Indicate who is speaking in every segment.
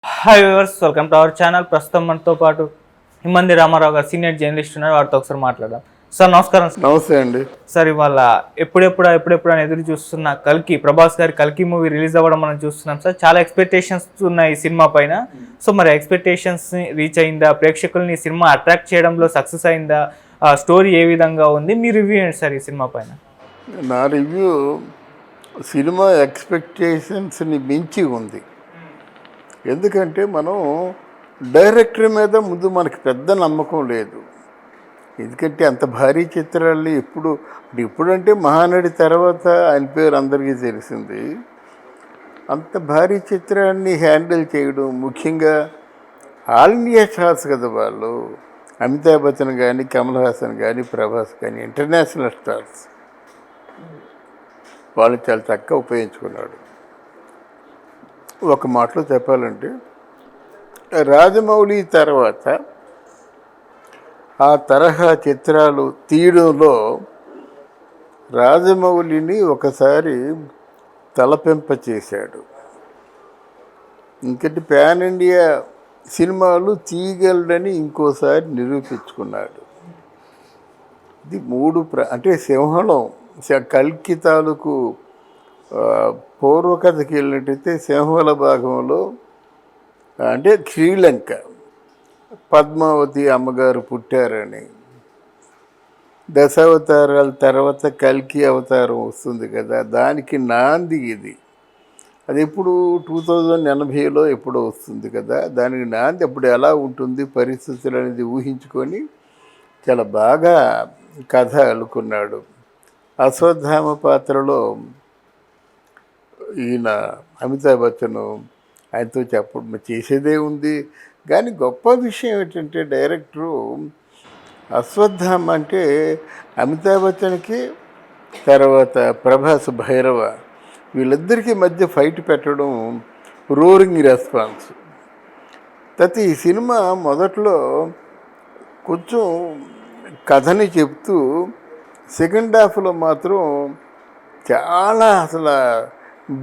Speaker 1: Hi viewers, welcome to our channel. ప్రస్తుతం మనతో పాటు హిమంది రామారావు గారు సీనియర్ జర్నలిస్ట్ ఉన్నారు. వారితో ఒకసారి మాట్లాడదాం. సార్ నమస్కారం.
Speaker 2: నమస్తే అండి.
Speaker 1: సార్ ఇవాళ ఎప్పుడెప్పుడు అని ఎదురు చూస్తున్న ప్రభాస్ గారి కల్కి మూవీ రిలీజ్ అవ్వడం మనం చూస్తున్నాం సార్. చాలా ఎక్స్పెక్టేషన్స్ ఉన్నాయి ఈ సినిమా పైన. సో మరి ఎక్స్పెక్టేషన్స్ రీచ్ అయిందా? ప్రేక్షకుల్ని సినిమా అట్రాక్ట్ చేయడంలో సక్సెస్ అయిందా? స్టోరీ ఏ విధంగా ఉంది? మీ రివ్యూ ఏంటి సార్ ఈ సినిమా పైన?
Speaker 2: నా రివ్యూ సినిమా ఎక్స్పెక్టేషన్స్ని మించి ఉంది. ఎందుకంటే మనం డైరెక్టర్ మీద ముందు మనకి పెద్ద నమ్మకం లేదు. ఎందుకంటే అంత భారీ చిత్రాలు ఇప్పుడంటే మహానడి తర్వాత ఆయన పేరు అందరికీ తెలిసింది. అంత భారీ చిత్రాన్ని హ్యాండిల్ చేయడం, ముఖ్యంగా ఆల్ ఇండియా స్టార్స్ కదా వాళ్ళు. అమితాబ్ బచ్చన్ కానీ, కమల్ హాసన్ కానీ, ప్రభాస్ కానీ, ఇంటర్నేషనల్ స్టార్స్. వాళ్ళు చాలా చక్కగా ఉపయోగించుకున్నాడు. ఒక మాటలో చెప్పాలంటే రాజమౌళి తర్వాత ఆ తరహా చిత్రాలు తీయడంలో రాజమౌళిని ఒకసారి తలపెంప చేశాడు. ఇంకటి పాన్ ఇండియా సినిమాలు తీయగలడని ఇంకోసారి నిరూపించుకున్నాడు. ఇది అంటే సింహళం కల్కి తాలూకు పూర్వకథకి వెళ్ళినట్టయితే సింహళ భాగంలో అంటే శ్రీలంక పద్మావతి అమ్మగారు పుట్టారని, దశావతారాల తర్వాత కల్కి అవతారం వస్తుంది కదా, దానికి నాంది ఇది. అది ఎప్పుడు 2080లో ఎప్పుడో వస్తుంది కదా, దానికి నాంది అప్పుడు ఎలా ఉంటుంది పరిస్థితులు అనేది ఊహించుకొని చాలా బాగా కథ అల్లుకున్నాడు. అశ్వత్థామ పాత్రలో ఈయన అమితాబ్ బచ్చన్ ఆయనతో చేసేదే ఉంది. కానీ గొప్ప విషయం ఏంటంటే డైరెక్టరు అశ్వత్థామ అంటే అమితాబ్ బచ్చన్కి తర్వాత ప్రభాస్ భైరవ వీళ్ళిద్దరికీ మధ్య ఫైట్ పెట్టడం రోరింగ్ రెస్పాన్స్. తర్వాత ఈ సినిమా మొదట్లో కొంచెం కథని చెప్తూ సెకండ్ హాఫ్లో మాత్రం చాలా అసలు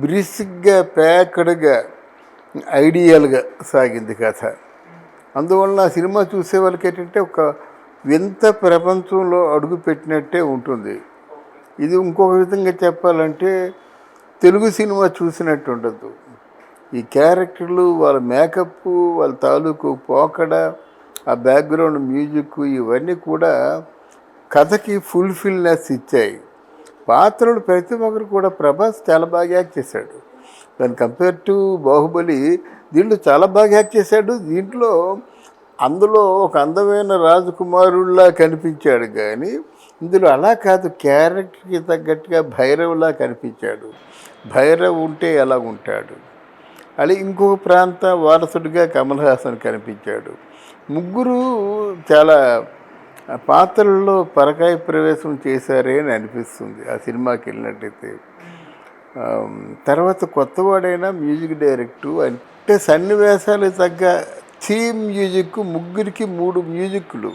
Speaker 2: బ్రిస్క్గా ప్యాక్డ్గా ఐడియల్గా సాగింది కథ. అందువలన ఆ సినిమా చూసే వాళ్ళకి ఏంటంటే ఒక వింత ప్రపంచంలో అడుగు పెట్టినట్టే ఉంటుంది. ఇది ఇంకొక విధంగా చెప్పాలంటే తెలుగు సినిమా చూసినట్టు ఉండదు. ఈ క్యారెక్టర్లు, వాళ్ళ మేకప్, వాళ్ళ తాలూకు పోకడ, ఆ బ్యాక్గ్రౌండ్ మ్యూజిక్ ఇవన్నీ కూడా కథకి ఫుల్ఫిల్నెస్ ఇచ్చాయి. పాత్రలు ప్రతి ఒక్కరు కూడా ప్రభాస్ చాలా బాగా యాక్ట్ చేశాడు. దాని కంపేర్ టు బాహుబలి దీంట్లో చాలా బాగా యాక్ట్ చేశాడు. అందులో ఒక అందమైన రాజకుమారుల్లా కనిపించాడు, కానీ ఇందులో అలా కాదు, క్యారెక్టర్కి తగ్గట్టుగా భైరవ్లా కనిపించాడు. భైరవ్ ఉంటే ఎలా ఉంటాడు, అది ఇంకొక ప్రాంత వారసుడిగా కమల్ హాసన్ కనిపించాడు. ముగ్గురు చాలా పాత్రల్లో పరకాయ ప్రవేశం చేశారే అని అనిపిస్తుంది ఆ సినిమాకి వెళ్ళినట్టయితే. తర్వాత కొత్తవాడైనా మ్యూజిక్ డైరెక్టు అంటే సన్నివేశాలకు తగ్గ థీమ్ మ్యూజిక్, ముగ్గురికి 3 మ్యూజిక్లు.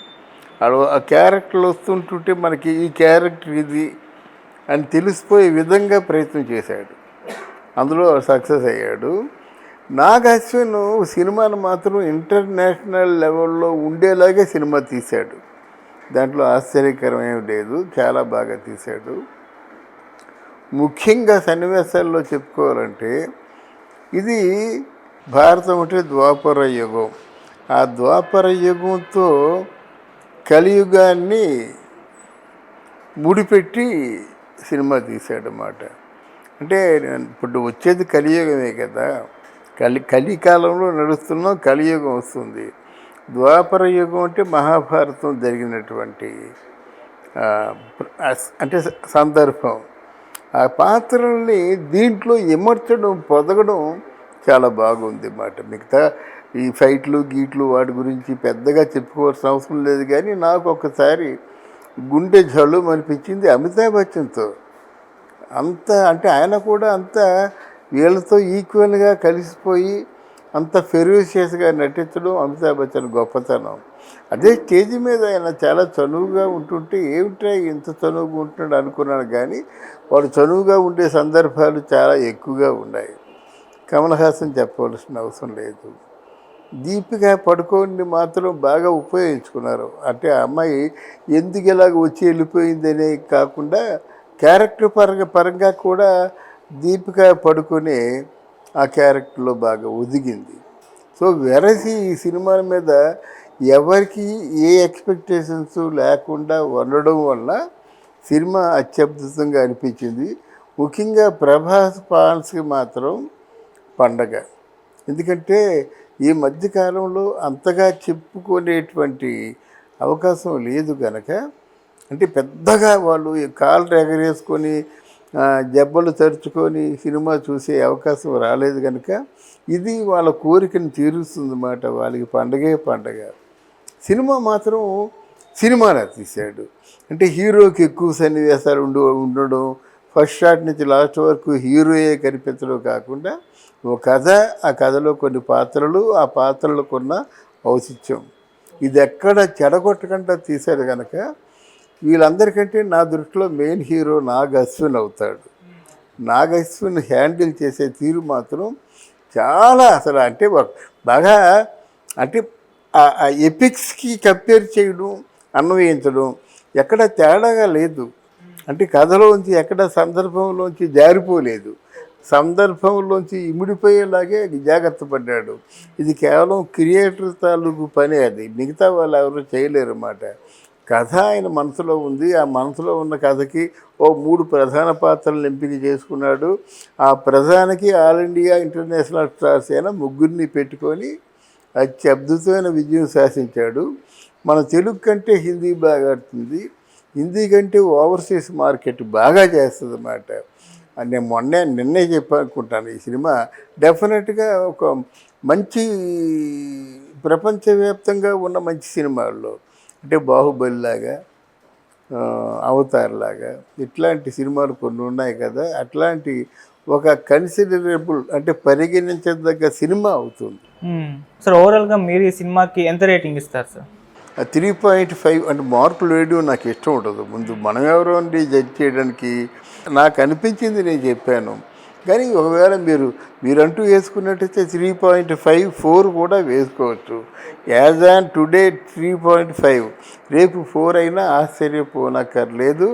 Speaker 2: ఆ క్యారెక్టర్లు వస్తుంటుంటే మనకి ఈ క్యారెక్టర్ ఇది అని తెలిసిపోయే విధంగా ప్రయత్నం చేశాడు. అందులో సక్సెస్ అయ్యాడు. నాగ్ అశ్విన్ సినిమాను మాత్రం ఇంటర్నేషనల్ లెవెల్లో ఉండేలాగే సినిమా తీశాడు. దాంట్లో ఆశ్చర్యకరమేమి లేదు, చాలా బాగా తీశాడు. ముఖ్యంగా సన్నివేశాల్లో చెప్పుకోవాలంటే ఇది భారతం అంటే ద్వాపర యుగం. ఆ ద్వాపర యుగంతో కలియుగాన్ని ముడిపెట్టి సినిమా తీశాడన్నమాట. అంటే ఇప్పుడు వచ్చేది కలియుగమే కదా, కలికాలంలో నడుస్తున్నాం, కలియుగం వస్తుంది. ద్వాపర యుగం అంటే మహాభారతం జరిగినటువంటి అంటే సందర్భం. ఆ పాత్రల్ని దీంట్లో ఇమర్చడం, పొదగడం చాలా బాగుంది అన్నమాట. మిగతా ఈ ఫైట్లు గీట్లు వాటి గురించి పెద్దగా చెప్పుకోవాల్సిన అవసరం లేదు. కానీ నాకు ఒకసారి గుండె జల్లు అనిపించింది అమితాబ్ బచ్చన్తో. అంటే ఆయన కూడా అంత వీళ్ళతో ఈక్వల్గా కలిసిపోయి అంత ఫెరోషియస్గా నటించడం అమితాబ్ బచ్చన్ గొప్పతనం. అదే స్టేజ్ మీద ఆయన చాలా చనువుగా ఉంటుంటే ఏమిటా ఇంత చనువుగా ఉంటున్నాడు అనుకున్నాను, కానీ వాడు చనువుగా ఉండే సందర్భాలు చాలా ఎక్కువగా ఉన్నాయి. కమల్ హాసన్ చెప్పవలసిన అవసరం లేదు. దీపిక పడుకోని మాత్రం బాగా ఉపయోగించుకున్నారు. అంటే ఆ అమ్మాయి ఎందుకు ఇలాగ వచ్చి వెళ్ళిపోయిందనే కాకుండా క్యారెక్టర్ పరంగా కూడా దీపిక పడుకొని ఆ క్యారెక్టర్లో బాగా ఒదిగింది. సో వెరసి ఈ సినిమా మీద ఎవరికి ఏ ఎక్స్పెక్టేషన్స్ లేకుండా ఉండడం వల్ల సినిమా అత్యద్భుతంగా అనిపించింది. ముఖ్యంగా ప్రభాస్ ఫ్యాన్స్కి మాత్రం పండగ. ఎందుకంటే ఈ మధ్యకాలంలో అంతగా చెప్పుకునేటువంటి అవకాశం లేదు కనుక, అంటే పెద్దగా వాళ్ళు కాళ్ళు ఎగరేసుకొని జబ్బలు తరుచుకొని సినిమా చూసే అవకాశం రాలేదు కనుక ఇది వాళ్ళ కోరికను తీరుస్తుందన్నమాట. వాళ్ళకి పండగే పండగ. సినిమా మాత్రం సినిమాలా తీశాడు. అంటే హీరోకి ఎక్కువ సన్నివేశాలు ఉండడం, ఫస్ట్ షాట్ నుంచి లాస్ట్ వరకు హీరోయే కనిపించడం కాకుండా ఒక కథ, ఆ కథలో కొన్ని పాత్రలు, ఆ పాత్రలకు ఉన్న ఔచిత్యం, ఇది ఎక్కడ చెడగొట్టకుండా తీశాడు కనుక వీళ్ళందరికంటే నా దృష్టిలో మెయిన్ హీరో నాగ్ అశ్విన్ అవుతాడు. నాగ్ అశ్విన్ హ్యాండిల్ చేసే తీరు మాత్రం చాలా అసలు అంటే బాగా అంటే ఆ ఎపిక్స్కి కంపేర్ చేయడం, అన్వయించడం ఎక్కడ తేడాగా లేదు. అంటే కథలోంచి ఎక్కడ సందర్భంలోంచి జారిపోలేదు, సందర్భంలోంచి ఇమిడిపోయేలాగే జాగ్రత్త పడ్డాడు. ఇది కేవలం క్రియేటర్ తాలూకు పని, అది మిగతా వాళ్ళు ఎవరు చేయలేరు అన్నమాట. కథ ఆయన మనసులో ఉంది. ఆ మనసులో ఉన్న కథకి 3 ప్రధాన పాత్రలను ఎంపిక చేసుకున్నాడు. ఆ ప్రధానికి ఆల్ ఇండియా ఇంటర్నేషనల్ స్టార్స్ అయిన 3 పెట్టుకొని అత్యద్భుతమైన విజయం శాసించాడు. మన తెలుగు కంటే హిందీ బాగా ఆడుతుంది, హిందీ కంటే ఓవర్సీస్ మార్కెట్ బాగా చేస్తుంది అన్నమాట. నేను నిన్నే చెప్పనుకుంటాను, ఈ సినిమా డెఫినెట్గా ఒక మంచి ప్రపంచవ్యాప్తంగా ఉన్న మంచి సినిమాల్లో, అంటే బాహుబలి లాగా, అవతార్ లాగా ఇట్లాంటి సినిమాలు కొన్ని ఉన్నాయి కదా, అట్లాంటి ఒక కన్సిడరబుల్ అంటే పరిగణించదగ్గ సినిమా అవుతుంది.
Speaker 1: సార్ ఓవరాల్గా మీరు ఈ సినిమాకి ఎంత రేటింగ్ ఇస్తారు సార్?
Speaker 2: 3.5 అంటే మార్కులు వేయడం నాకు ఇష్టం ఉండదు. ముందు మనం ఎవరో అండి జడ్జ్ చేయడానికి. నాకు అనిపించింది నేను చెప్పాను. కానీ ఒకవేళ మీరంటూ వేసుకున్నట్టయితే 3.5, 4 కూడా వేసుకోవచ్చు. యాజ్ ఆన్ టుడే 3.5, రేపు 4 అయినా ఆశ్చర్యపోనక్కర్లేదు.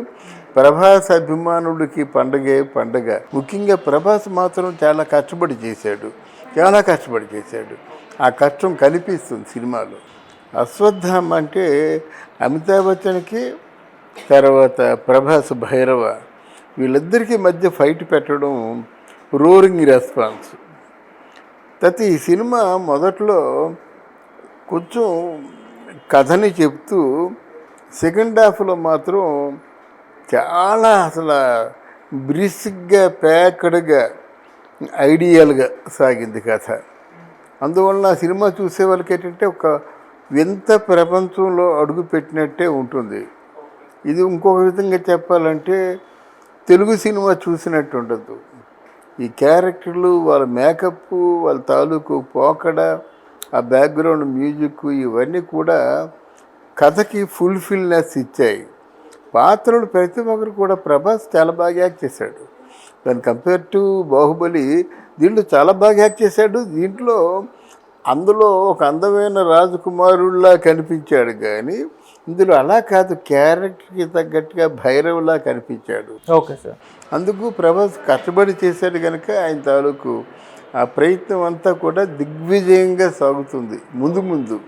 Speaker 2: ప్రభాస్ అభిమానుడికి పండగే పండగ. ముఖ్యంగా ప్రభాస్ మాత్రం చాలా కష్టపడి చేశాడు. ఆ కష్టం కనిపిస్తుంది సినిమాలో. అశ్వత్థామ అంటే అమితాబ్ బచ్చన్కి, తర్వాత ప్రభాస్ భైరవ, వీళ్ళిద్దరికీ మధ్య ఫైట్ పెట్టడం రోరింగ్ రెస్పాన్స్. తర్వాత ఈ సినిమా మొదట్లో కొంచెం కథని చెప్తూ సెకండ్ హాఫ్లో మాత్రం చాలా అసలు బ్రిస్క్గా, ప్యాక్డ్గా, ఐడియల్గా సాగింది కథ. అందువలన సినిమా చూసే వాళ్ళకి ఏంటంటే ఒక వింత ప్రపంచంలో అడుగు పెట్టినట్టే ఉంటుంది. ఇది ఇంకొక విధంగా చెప్పాలంటే తెలుగు సినిమా చూసినట్టు ఉండదు. ఈ క్యారెక్టర్లు, వాళ్ళ మేకప్, వాళ్ళ తాలూకు పోకడ, ఆ బ్యాక్గ్రౌండ్ మ్యూజిక్, ఇవన్నీ కూడా కథకి ఫుల్ఫిల్నెస్ ఇచ్చాయి. పాత్రలు ప్రతి ఒక్కరు కూడా ప్రభాస్ చాలా బాగా యాక్ట్ చేశాడు. దాని కంపేర్ టు బాహుబలి దీంట్లో చాలా బాగా యాక్ట్ చేశాడు. అందులో ఒక అందమైన రాజకుమారుల్లా కనిపించాడు, కానీ ఇందులో అలా కాదు, క్యారెక్టర్కి తగ్గట్టుగా భైరవులా కనిపించాడు.
Speaker 1: Okay sir.
Speaker 2: అందుకు ప్రభాస్ కష్టపడి చేశాడు కనుక ఆయన తాలూకు ఆ ప్రయత్నం అంతా కూడా దిగ్విజయంగా సాగుతుంది ముందు.